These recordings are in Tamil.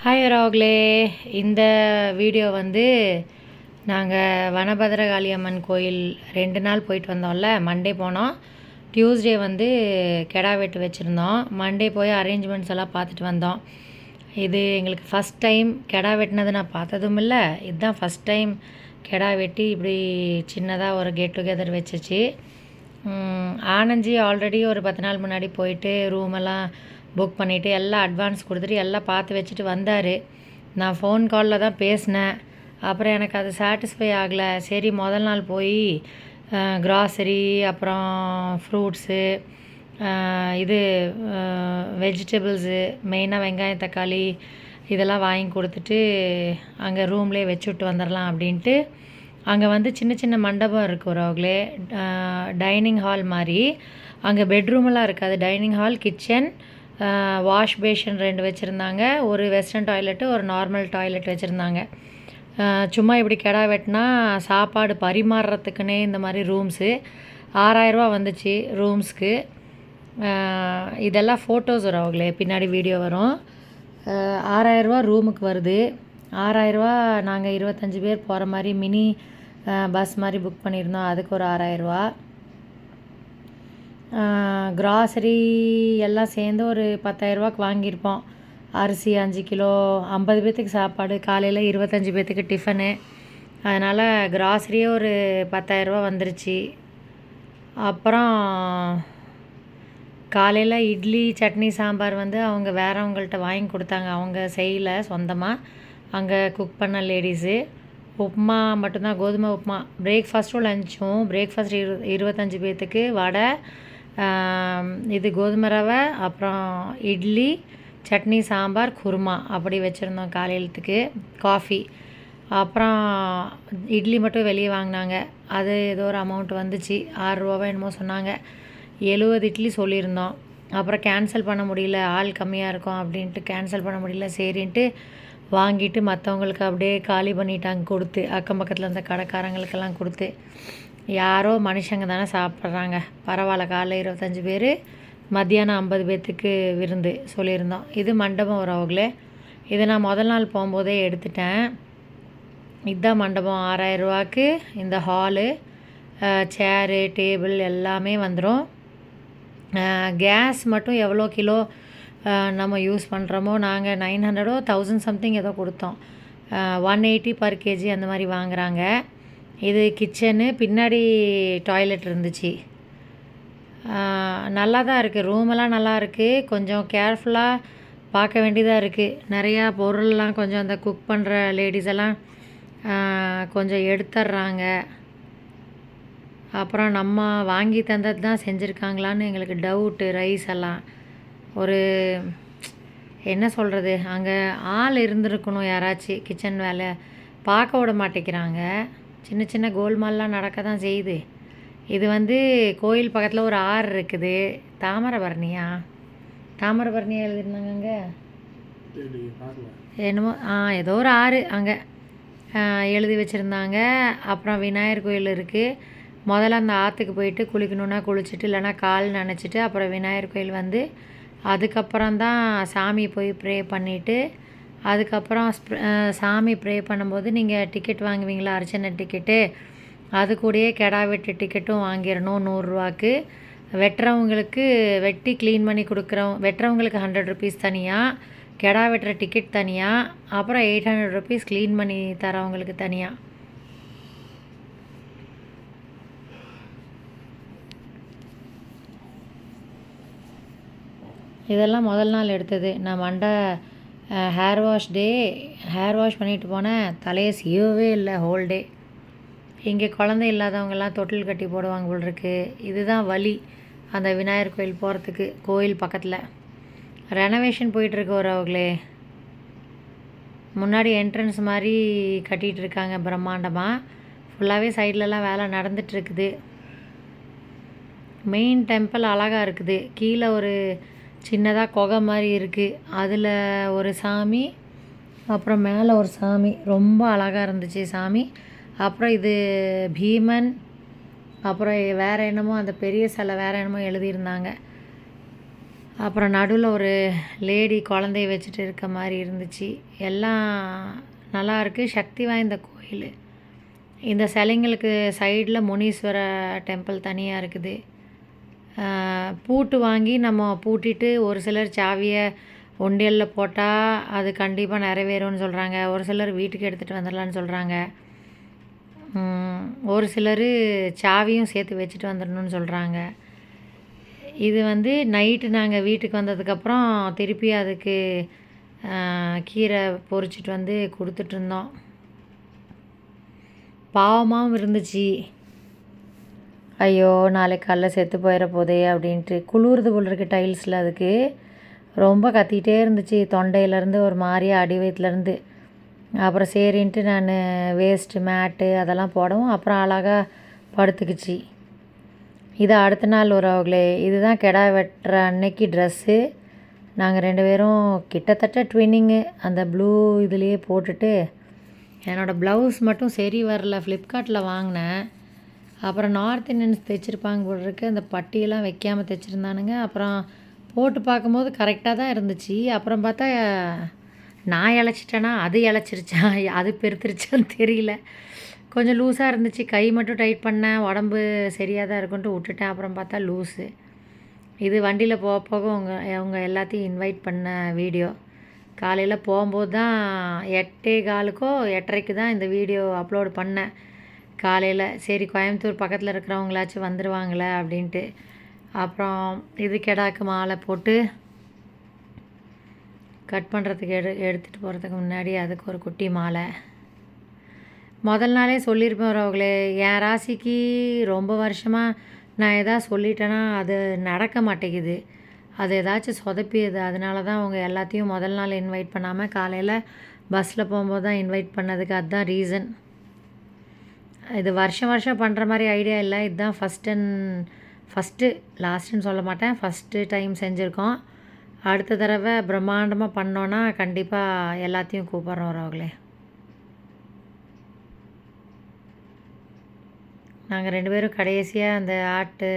ஹாய் ராகுலே. இந்த வீடியோ வந்து நாங்கள் வனபத்ரகாளி அம்மன் கோயில் 2 நாள் போயிட்டு வந்தோம்ல. மண்டே போனோம், டியூஸ்டே வந்து கெடா வெட்டு வச்சுருந்தோம். மண்டே போய் அரேஞ்ச்மெண்ட்ஸ் எல்லாம் பார்த்துட்டு வந்தோம். இது எங்களுக்கு ஃபஸ்ட் டைம் கெடா வெட்டினது, நான் பார்த்ததும் இல்லை. இதுதான் ஃபஸ்ட் டைம் கெடா வெட்டி இப்படி சின்னதாக ஒரு கெட் டுகெதர் வச்சுச்சு. ஆனந்தி ஆல்ரெடி ஒரு 10 நாள் முன்னாடி போயிட்டு ரூமெல்லாம் புக் பண்ணிவிட்டு எல்லாம் அட்வான்ஸ் கொடுத்துட்டு எல்லாம் பார்த்து வச்சுட்டு வந்தார். நான் ஃபோன் காலில் தான் பேசினேன். அப்புறம் எனக்கு அது சாட்டிஸ்ஃபை ஆகலை. சரி, முதல் நாள் போய் க்ராசரி, அப்புறம் ஃப்ரூட்ஸு, இது வெஜிடபிள்ஸு, மெயினாக வெங்காயம் தக்காளி இதெல்லாம் வாங்கி கொடுத்துட்டு அங்கே ரூம்லேயே வச்சுட்டு வந்துடலாம் அப்படின்ட்டு. அங்கே வந்து சின்ன சின்ன மண்டபம் இருக்குது ராகுலே. டைனிங் ஹால் மாதிரி. அங்கே பெட்ரூமெல்லாம் இருக்காது. Dining hall, kitchen, wash basin 2 வச்சுருந்தாங்க. ஒரு வெஸ்டர்ன் டாய்லெட்டு, ஒரு நார்மல் டாய்லெட் வச்சுருந்தாங்க. சும்மா இப்படி கெடா வெட்டினா சாப்பாடு பரிமாறுறதுக்குன்னே இந்த மாதிரி ரூம்ஸு 6000 வந்துச்சு ரூம்ஸ்க்கு. இதெல்லாம் ஃபோட்டோஸ் ராகுலே, பின்னாடி வீடியோ வரும். 6000 ரூமுக்கு வருது. 6000. நாங்கள் 25 பேர் போகிற மாதிரி மினி பஸ் மாதிரி புக் பண்ணியிருந்தோம். அதுக்கு ஒரு 6000. க்ராசரி எல்லாம் சேர்ந்து ஒரு 10,000 வாங்கியிருப்போம். அரிசி 5 கிலோ, 50 பேர்த்துக்கு சாப்பாடு, காலையில் 25 பேர்த்துக்கு டிஃபனு. அதனால் க்ராசரியே ஒரு 10,000 வந்துருச்சு. அப்புறம் காலையில் இட்லி, சட்னி, சாம்பார் வந்து அவங்க வேறவங்கள்ட்ட வாங்கி கொடுத்தாங்க. அவங்க செய்யலை சொந்தமாக, அங்கே குக் பண்ண லேடிஸு. உப்புமா மட்டும்தான், கோதுமை உப்புமா. பிரேக்ஃபாஸ்ட்டும் லஞ்சும். பிரேக்ஃபாஸ்ட் 25 பேர்த்துக்கு வடை, இது கோதுமை ரவை, அப்புறம் இட்லி, சட்னி, சாம்பார், குருமா அப்படி வச்சுருந்தோம் காலையிலத்துக்கு. காஃபி. அப்புறம் இட்லி மட்டும் வெளியே வாங்கினாங்க. அது ஏதோ ஒரு அமௌண்ட் வந்துச்சு, 6 ரூபாவோ என்னமோ சொன்னாங்க. 70 இட்லி சொல்லியிருந்தோம். அப்புறம் கேன்சல் பண்ண முடியல, ஆள் கம்மியாக இருக்கும் அப்படின்ட்டு கேன்சல் பண்ண முடியல. சரின்ட்டு வாங்கிட்டு மற்றவங்களுக்கு அப்படியே காலி பண்ணிட்டாங்க கொடுத்து. அக்கம் பக்கத்தில் இருந்த கடைக்காரங்களுக்கெல்லாம் கொடுத்து. யாரோ மனுஷங்க தானே சாப்பிட்றாங்க, பரவாயில்ல. காலைல 25 பேர், மத்தியானம் 50 பேர்த்துக்கு விருந்து சொல்லியிருந்தோம். இது மண்டபம் ராகுலே. இதை நான் முதல் நாள் போகும்போதே எடுத்துட்டேன். இதுதான் மண்டபம். 6000 இந்த ஹாலு, சேரு, டேபிள் எல்லாமே வந்துடும். கேஸ் மட்டும் எவ்வளோ கிலோ நம்ம யூஸ் பண்ணுறோமோ, நாங்கள் 900 1000 சம்திங் ஏதோ கொடுத்தோம். 180 per kg அந்த மாதிரி வாங்குகிறாங்க. இது கிச்சனு, பின்னாடி டாய்லெட் இருந்துச்சு. நல்லா தான் இருக்குது, ரூமெல்லாம் நல்லா இருக்குது. கொஞ்சம் கேர்ஃபுல்லாக பார்க்க வேண்டியதாக இருக்குது. நிறையா பொருள்லாம் கொஞ்சம் அந்த குக் பண்ணுற லேடிஸ் எல்லாம் கொஞ்சம் எடுத்துட்றாங்க. அப்புறம் நம்ம வாங்கி தந்தது தான் செஞ்சுருக்காங்களான்னு எங்களுக்கு டவுட்டு. ரைஸ் எல்லாம் ஒரு என்ன சொல்கிறது, அங்கே ஆள் இருந்திருக்கணும் யாராச்சும். கிச்சன் வேலை பார்க்க விட மாட்டேங்கிறாங்க. சின்ன சின்ன கோல்மால்லாம் நடக்க தான் செய்யுது. இது வந்து கோயில் பக்கத்தில் ஒரு ஆறு இருக்குது. தாமிரபரணியா எழுதிருந்தாங்க அங்கே என்னமோ, ஏதோ ஒரு ஆறு அங்கே எழுதி வச்சுருந்தாங்க. அப்புறம் விநாயகர் கோயில் இருக்குது. முதல்ல அந்த ஆற்றுக்கு போயிட்டு குளிக்கணுன்னா குளிச்சுட்டு, இல்லைனா கால் நனைச்சிட்டு அப்புறம் விநாயகர் கோயில் வந்து அதுக்கப்புறம் தான் சாமி போய் ப்ரே பண்ணிவிட்டு, அதுக்கப்புறம் சாமி ப்ரே பண்ணும்போது நீங்கள் டிக்கெட் வாங்குவீங்களா, அர்ச்சனை டிக்கெட்டு, அது கூடயே கெடா வெட்டு டிக்கெட்டும் வாங்கிடணும் 100 ரூபாய்க்கு. வெட்டுறவங்களுக்கு வெட்டி க்ளீன் பண்ணி வெட்டுறவங்களுக்கு 100 ருபீஸ் தனியாக, கெடா வெட்டுற டிக்கெட் தனியாக, அப்புறம் 800 ருபீஸ் க்ளீன் பண்ணி தரவங்களுக்கு தனியாக. இதெல்லாம் முதல் நாள் எடுத்தது. நான் ஹேர் வாஷ் பண்ணிட்டு போனேன். தலையை சீவவே இல்லை ஹோல் டே. இங்கே குழந்தை இல்லாதவங்கெல்லாம் தொட்டில் கட்டி போடுவாங்க போல் இருக்கு. இதுதான் வழி அந்த விநாயகர் கோயில் போகிறதுக்கு. கோயில் பக்கத்தில் ரெனோவேஷன் போயிட்டுருக்கு அவங்களே. முன்னாடி என்ட்ரன்ஸ் மாதிரி கட்டிகிட்டு இருக்காங்க பிரம்மாண்டமாக. ஃபுல்லாகவே சைட்லலாம் வேலை நடந்துகிட்ருக்குது. மெயின் டெம்பிள் அழகாக இருக்குது. கீழே ஒரு சின்னதாக குகை மாதிரி இருக்குது, அதில் ஒரு சாமி, அப்புறம் மேலே ஒரு சாமி. ரொம்ப அழகாக இருந்துச்சு சாமி. அப்புறம் இது பீமன், அப்புறம் வேறு என்னமோ அந்த பெரிய சிலை வேறு என்னமோ எழுதியிருந்தாங்க. அப்புறம் நடுவில் ஒரு லேடி குழந்தைய வச்சுட்டு இருக்க மாதிரி இருந்துச்சு. எல்லாம் நல்லா இருக்குது. சக்தி வாய்ந்த கோயில். இந்த சிலைங்களுக்கு சைடில் முனீஸ்வர டெம்பிள் தனியாக இருக்குது. பூட்டு வாங்கி நம்ம பூட்டிட்டு ஒரு சிலர் சாவியை உண்டியலில் போட்டால் அது கண்டிப்பாக நிறைவேறும்னு சொல்கிறாங்க. ஒரு சிலர் வீட்டுக்கு எடுத்துகிட்டு வந்துடலான்னு சொல்கிறாங்க. ஒரு சிலர் சாவியும் சேர்த்து வச்சுட்டு வந்துடணும்னு சொல்கிறாங்க. இது வந்து நைட்டு நாங்கள் வீட்டுக்கு வந்ததுக்கப்புறம் திருப்பி அதுக்கு கீரை பொரிச்சிட்டு வந்து கொடுத்துட்ருந்தோம். பாவமாகவும் இருந்துச்சு. ஐயோ நாளைக்கு காலைல செத்து போயிட போதே அப்படின்ட்டு. குளிர்து போல் இருக்குது டைல்ஸில். அதுக்கு ரொம்ப கத்திக்கிட்டே இருந்துச்சு தொண்டையிலேருந்து, ஒரு மாதிரியாக அடி வயிற்றுலேருந்து. அப்புறம் சரின்ட்டு நான் வேஸ்ட்டு மேட்டு அதெல்லாம் போடவும் அப்புறம் அழகாக படுத்துக்குச்சு. இது அடுத்த நாள் உறவுகளே. இதுதான் கெடா வெட்டுற அன்னைக்கு ட்ரெஸ்ஸு. நாங்கள் 2 பேரும் கிட்டத்தட்ட ட்வின்னிங்கு. அந்த ப்ளூ இதுலேயே போட்டுட்டு, என்னோடய ப்ளவுஸ் மட்டும் சரி வரல, ஃப்ளிப்கார்ட்டில் வாங்கினேன். அப்புறம் நார்த் இந்தியன்ஸ் தைச்சிருப்பாங்க போல் இருக்குது. அந்த பட்டியெல்லாம் வைக்காமல் தைச்சிருந்தானுங்க. அப்புறம் போட்டு பார்க்கும்போது கரெக்டாக தான் இருந்துச்சு. அப்புறம் பார்த்தா நான் இழைச்சிட்டேன்னா அது இழைச்சிருச்சா, அது பெருத்துருச்சான்னு தெரியல. கொஞ்சம் லூஸாக இருந்துச்சு. கை மட்டும் டைட் பண்ணேன். உடம்பு சரியாக தான் இருக்குன்ட்டு விட்டுட்டேன். அப்புறம் பார்த்தா லூஸு. இது வண்டியில் போக போக அவங்க எல்லாத்தையும் இன்வைட் பண்ண வீடியோ. காலையில் போகும்போது தான் 8:15க்கோ 8:30க்கு தான் இந்த வீடியோ அப்லோடு பண்ணேன் காலையில். சரி கோயம்புத்தூர் பக்கத்தில் இருக்கிறவங்களாச்சும் வந்துடுவாங்களே அப்படின்ட்டு. அப்புறம் இது கெடாக்கு மாலை போட்டு கட் பண்ணுறதுக்கு எடுத்துகிட்டு போகிறதுக்கு முன்னாடி அதுக்கு ஒரு குட்டி மாலை. முதல் நாளே சொல்லியிருப்பேன் அவர்களே, என் ராசிக்கு ரொம்ப வருஷமாக நான் எதாவது சொல்லிட்டேன்னா அது நடக்க மாட்டேங்குது. அது ஏதாச்சும் சொதப்பிடுது. அதனால தான் அவங்க எல்லாத்தையும் முதல் நாள் இன்வைட் பண்ணாமல் காலையில் பஸ்ஸில் போகும்போது தான் இன்வைட் பண்ணதுக்கு. அதுதான் ரீசன். இது வருஷம் வருஷம் பண்ணுற மாதிரி ஐடியா இல்லை. இதுதான் ஃபஸ்ட்டு லாஸ்ட்டுன்னு சொல்ல மாட்டேன், ஃபஸ்ட்டு டைம் செஞ்சுருக்கோம். அடுத்த தடவை பிரம்மாண்டமாக பண்ணோன்னா கண்டிப்பாக எல்லாத்தையும் கூப்பிட்றோம் அவர்களே. நாங்கள் 2 பேரும் கடைசியாக அந்த ஆட்டு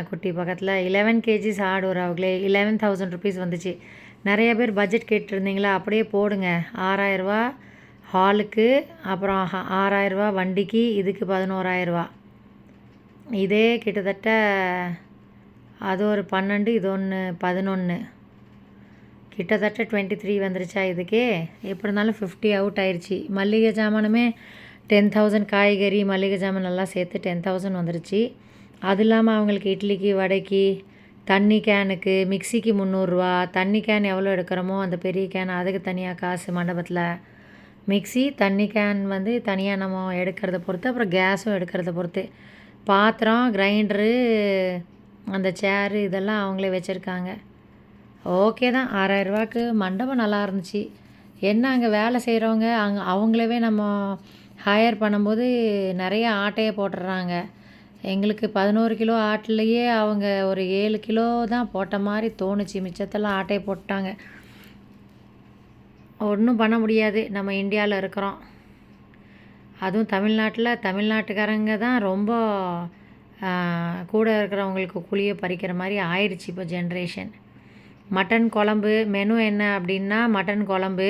குட்டி பக்கத்தில் 11 kgs ஆடு அவர்களே. 11,000 rupees வந்துச்சு. நிறைய பேர் பட்ஜெட் கேட்டுருந்தீங்களா, அப்படியே போடுங்க. 6,000 ரூபா ஹாலுக்கு, அப்புறம் 6,000 ரூபா வண்டிக்கு, இதுக்கு 11,000 ரூபா. இதே கிட்டத்தட்ட அது ஒரு 12, இது ஒன்று 11, கிட்டத்தட்ட 23 வந்துருச்சா இதுக்கே. எப்படி இருந்தாலும் 50 அவுட் ஆயிடுச்சு. மல்லிகை ஜாமானுமே 10,000, காய்கறி மல்லிகை ஜாமான் எல்லாம் சேர்த்து 10,000 வந்துருச்சு. அது இல்லாமல் அவங்களுக்கு இட்லிக்கு வடைக்கு தண்ணி கேனுக்கு மிக்சிக்கு 300 ரூபா. தண்ணி கேன் எவ்வளோ எடுக்கிறோமோ அந்த பெரிய கேன் அதுக்கு தனியாக காசு. மண்டபத்தில் மிக்சி தண்ணி கேன் வந்து தனியாக நம்ம எடுக்கிறத பொறுத்து, அப்புறம் கேஸும் எடுக்கிறத பொறுத்து. பாத்திரம், கிரைண்டரு, அந்த சேரு இதெல்லாம் அவங்களே வச்சுருக்காங்க. ஓகே தான். 6,000 ரூபாய்க்கு மண்டபம் நல்லா இருந்துச்சு. என்ன அங்கே வேலை செய்கிறவங்க அவங்களவே நம்ம ஹையர் பண்ணும்போது நிறைய ஆட்டையை போட்டுடுறாங்க. எங்களுக்கு 11 கிலோ ஆட்டிலையே அவங்க ஒரு 7 கிலோ தான் போட்ட மாதிரி தோணுச்சு. மிச்சத்தெல்லாம் ஆட்டையை போட்டாங்க. ஒன்றும் பண்ண முடியாது, நம்ம இந்தியாவில் இருக்கிறோம். அதுவும் தமிழ்நாட்டுக்காரங்க தான் ரொம்ப கூட இருக்கிறவங்களுக்கு குழியை பறிக்கிற மாதிரி ஆயிடுச்சு இப்போ ஜென்ரேஷன். மட்டன் குழம்பு மெனு என்ன அப்படின்னா, மட்டன் குழம்பு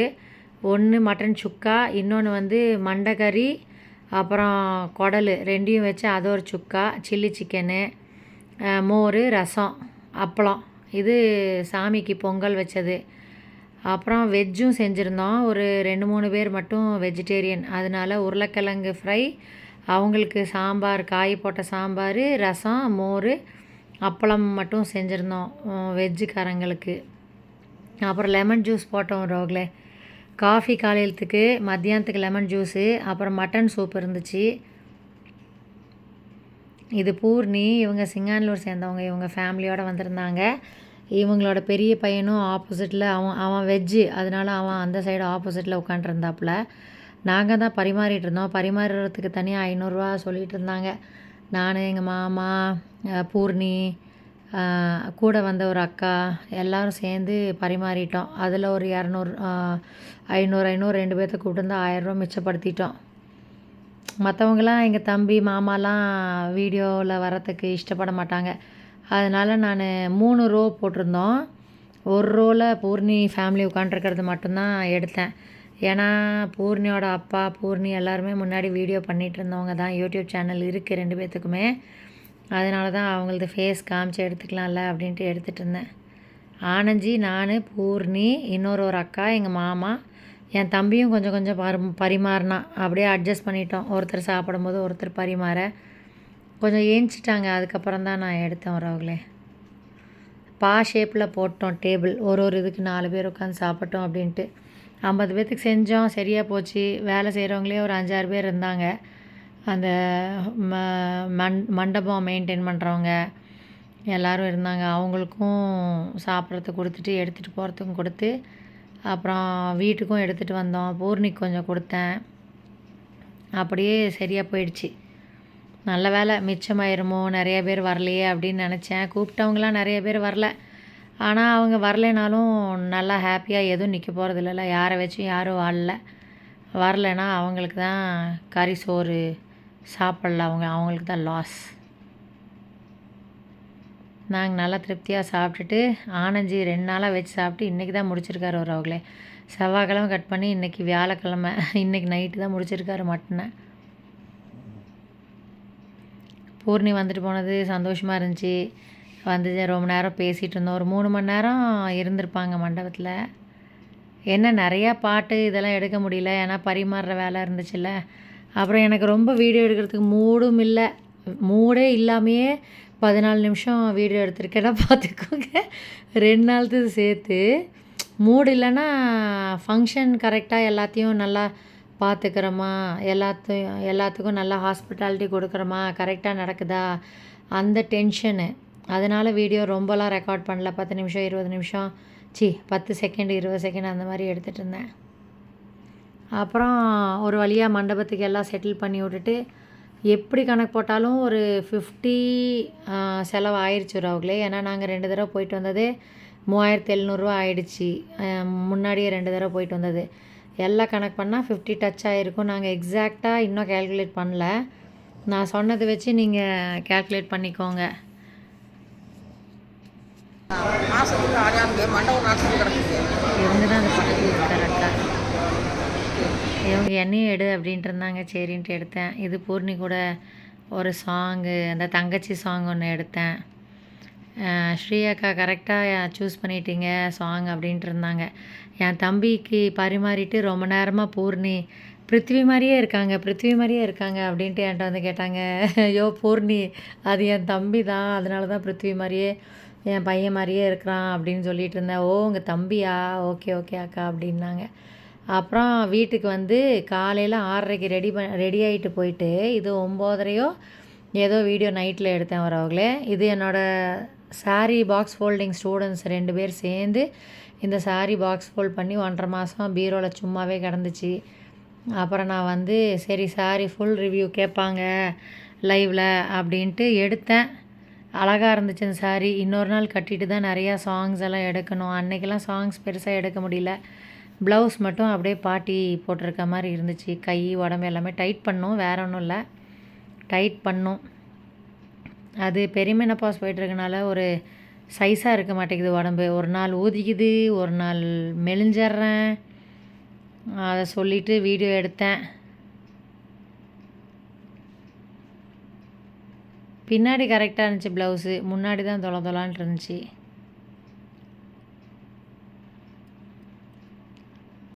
ஒன்று, மட்டன் சுக்கா, இன்னொன்று வந்து மண்டைக்கறி, அப்புறம் குடல் ரெண்டையும் வச்சு அது ஒரு சுக்கா, சில்லி சிக்கனு, மோர், ரசம், அப்பளம். இது சாமிக்கு பொங்கல் வச்சது. அப்புறம் வெஜ்ஜும் செஞ்சுருந்தோம். ஒரு 2-3 பேர் மட்டும் வெஜிடேரியன். அதனால உருளைக்கிழங்கு ஃப்ரை, அவங்களுக்கு சாம்பார், காய் போட்ட சாம்பார், ரசம், மோர், அப்பளம் மட்டும் செஞ்சுருந்தோம் வெஜ்ஜுக்காரங்களுக்கு. அப்புறம் லெமன் ஜூஸ் போட்டோம் ரோகில். காஃபி காலையிலத்துக்கு, மத்தியானத்துக்கு லெமன் ஜூஸு, அப்புறம் மட்டன் சூப் இருந்துச்சு. இது பூர்ணி, இவங்க சிங்கானூர் சேர்ந்தவங்க. இவங்க ஃபேமிலியோடு வந்திருந்தாங்க. இவங்களோட பெரிய பையனும் ஆப்போசிட்டில், அவன் வெஜ்ஜு, அதனால் அவன் அந்த சைடு ஆப்போசிட்டில் உட்காண்ட்ருந்தாப்புல. நாங்கள் தான் பரிமாறிட்டு இருந்தோம். பரிமாறுறதுக்கு தனியாக 500 ரூபா சொல்லிகிட்டு இருந்தாங்க. நான், எங்கள் மாமா, பூர்ணி, கூட வந்த ஒரு அக்கா எல்லோரும் சேர்ந்து பரிமாறிட்டோம். அதில் ஒரு 200, 500 2 பேர்த்த கூப்பிட்டு 1000 ரூபா மிச்சப்படுத்திட்டோம். மற்றவங்களாம் எங்கள் தம்பி மாமாலாம் வீடியோவில் வரத்துக்கு இஷ்டப்பட மாட்டாங்க. அதனால் நான் 3 ரோ போட்டிருந்தோம். ஒரு ரோவில் பூர்ணி ஃபேமிலி உட்காண்ட்ருக்கிறது மட்டும்தான் எடுத்தேன். ஏன்னா பூர்ணியோட அப்பா, பூர்ணி எல்லாருமே முன்னாடி வீடியோ பண்ணிகிட்டு இருந்தவங்க தான். யூடியூப் சேனல் இருக்குது 2 பேர்த்துக்குமே. அதனால தான் அவங்களது ஃபேஸ் காமிச்சு எடுத்துக்கலாம்ல அப்படின்ட்டு எடுத்துகிட்டு இருந்தேன். ஆனந்தி, நான், பூர்ணி, ஒரு அக்கா, எங்கள் மாமா, என் தம்பியும் கொஞ்சம் கொஞ்சம் பரிமாறினான். அப்படியே அட்ஜஸ்ட் பண்ணிட்டோம். ஒருத்தர் சாப்பிடும்போது ஒருத்தர் பரிமாற கொஞ்சம் ஏஞ்சிட்டாங்க. அதுக்கப்புறம் தான் நான் எடுத்தேன் உறவுகளே. ஷேப்பில் போட்டோம் டேபிள். ஒரு இதுக்கு 4 பேர் உட்காந்து சாப்பிட்டோம் அப்படின்ட்டு. 50 பேர்த்துக்கு செஞ்சோம். சரியாக போச்சு. வேலை செய்கிறவங்களே ஒரு 5-6 பேர் இருந்தாங்க. அந்த மண்டபம் மெயின்டைன் பண்ணுறவங்க எல்லோரும் இருந்தாங்க. அவங்களுக்கும் சாப்பிட்றதுக்கு கொடுத்துட்டு எடுத்துகிட்டு போகிறதுக்கும் கொடுத்து, அப்புறம் வீட்டுக்கும் எடுத்துகிட்டு வந்தோம். பூர்ணிக்கு கொஞ்சம் கொடுத்தேன். அப்படியே சரியாக போயிடுச்சு. நல்ல வேலை மிச்சமாயிருமோ, நிறைய பேர் வரலையே அப்படின்னு நினச்சேன். கூப்பிட்டவங்களாம் நிறைய பேர் வரல. ஆனால் அவங்க வரலைனாலும் நல்லா ஹாப்பியாக எதுவும் நிற்க போகிறது இல்லைல்ல. யாரை வச்சும் யாரும் வரலைன்னா அவங்களுக்கு தான் கறி சோறு சாப்பிடல. அவங்களுக்கு தான் லாஸ். நாங்கள் நல்லா திருப்தியாக சாப்பிட்டுட்டு ஆனந்தி 2 நாளாக வச்சு சாப்பிட்டு இன்றைக்கி தான் முடிச்சிருக்காரு அவங்களே. செவ்வாய்க்கிழமை கட் பண்ணி இன்றைக்கி வியாழக்கிழமை, இன்றைக்கி நைட்டு தான் முடிச்சிருக்காரு மட்டனை. பூர்ணி வந்துட்டு போனது சந்தோஷமாக இருந்துச்சு. வந்து ரொம்ப நேரம் பேசிகிட்டு இருந்தோம். ஒரு 3 மணி நேரம் இருந்திருப்பாங்க மண்டபத்தில். என்ன நிறையா பாட்டு இதெல்லாம் எடுக்க முடியல, ஏன்னா பரிமாறுற வேலை இருந்துச்சுல்ல. அப்புறம் எனக்கு ரொம்ப வீடியோ எடுக்கிறதுக்கு மூடும் இல்லை. மூடே இல்லாமையே 14 நிமிஷம் வீடியோ எடுத்திருக்கேன்னா பார்த்துக்கோங்க. 2 நாளுக்கு சேர்த்து. மூடு இல்லைன்னா ஃபங்க்ஷன் கரெக்டாக எல்லாத்தையும் நல்லா பார்த்துக்கிறோமா, எல்லாத்துக்கும் நல்லா ஹாஸ்பிட்டாலிட்டி கொடுக்குறோமா, கரெக்டாக நடக்குதா, அந்த டென்ஷனு. அதனால் வீடியோ ரொம்பலாம் ரெக்கார்ட் பண்ணல. 10 நிமிஷம் 20 நிமிஷம் 10 செகண்ட் 20 செகண்ட் அந்த மாதிரி எடுத்துகிட்டு இருந்தேன். அப்புறம் ஒரு வழியாக மண்டபத்துக்கு எல்லாம் செட்டில் பண்ணி விட்டுட்டு, எப்படி கணக்கு போட்டாலும் ஒரு 50 செலவு ஆயிடுச்சு அவங்களே. ஏன்னா நாங்கள் 2 தடவை போயிட்டு வந்தது 3700 ஆயிடுச்சு. முன்னாடியே 2 தடவை போயிட்டு வந்தது எல்லாம் கணக்கு பண்ணால் 50 டச் ஆகிருக்கும். நாங்கள் எக்ஸாக்டாக இன்னும் கேல்குலேட் பண்ணல. நான் சொன்னதை வச்சு நீங்கள் கேல்குலேட் பண்ணிக்கோங்க. இவங்க தான் அந்த பக்கத்தில் இருக்கார் அக்கா. இவங்க என்னையும் எடு அப்படின்ட்டு இருந்தாங்க. சரின்ட்டு எடுத்தேன். இது பூர்ணி கூட ஒரு சாங்கு, அந்த தங்கச்சி சாங் ஒன்று எடுத்தேன். ஸ்ரீ அக்கா கரெக்டாக சூஸ் பண்ணிட்டீங்க சாங் அப்படின்ட்டு இருந்தாங்க. என் தம்பிக்கு பரிமாறிட்டு ரொம்ப நேரமாக பூர்ணி பிருத்திவி மாதிரியே இருக்காங்க அப்படின்ட்டு என்கிட்ட வந்து கேட்டாங்க. ஐயோ பூர்ணி, அது என் தம்பி தான், அதனால தான் பிருத்திவி மாதிரியே என் பையன் மாதிரியே இருக்கிறான் அப்படின்னு சொல்லிட்டு இருந்தேன். ஓ உங்கள் தம்பியா, ஓகே ஓகே அக்கா அப்படின்னாங்க. அப்புறம் வீட்டுக்கு வந்து காலையில் 6:30க்கு ரெடி ஆகிட்டு போயிட்டு, இது 9:30 ஏதோ வீடியோ நைட்டில் எடுத்தேன் வரவங்களே. இது என்னோடய சாரீ பாக்ஸ் ஃபோல்டிங் ஸ்டூடெண்ட்ஸ் 2 பேர் சேர்ந்து இந்த சாரீ பாக்ஸ் ஃபோல்ட் பண்ணி 1.5 மாதம் பீரோவில் சும்மாவே கிடந்துச்சு. அப்புறம் நான் வந்து சரி சாரீ ஃபுல் ரிவ்யூ கேட்பாங்க லைவில் அப்படின்ட்டு எடுத்தேன். அழகாக இருந்துச்சு அந்த சாரீ. இன்னொரு நாள் கட்டிட்டு தான் நிறையா சாங்ஸ் எல்லாம் எடுக்கணும். அன்றைக்கெல்லாம் சாங்ஸ் பெருசாக எடுக்க முடியல. ப்ளவுஸ் மட்டும் அப்படியே பாட்டி போட்டிருக்க மாதிரி இருந்துச்சு. கை உடம்பு எல்லாமே டைட் பண்ணோம், வேறு ஒன்றும் இல்லை, டைட் பண்ணோம். அது பெரிமெனப்பாஸ் போயிட்டுருக்கனால ஒரு சைஸாக இருக்க மாட்டேங்குது உடம்பு. ஒரு நாள் ஊதிக்குது, ஒரு நாள் மெலிஞ்சிட்றேன். அதை சொல்லிவிட்டு வீடியோ எடுத்தேன். பின்னாடி கரெக்டாக இருந்துச்சு ப்ளவுஸு, முன்னாடி தான் தொலைன்னு இருந்துச்சு.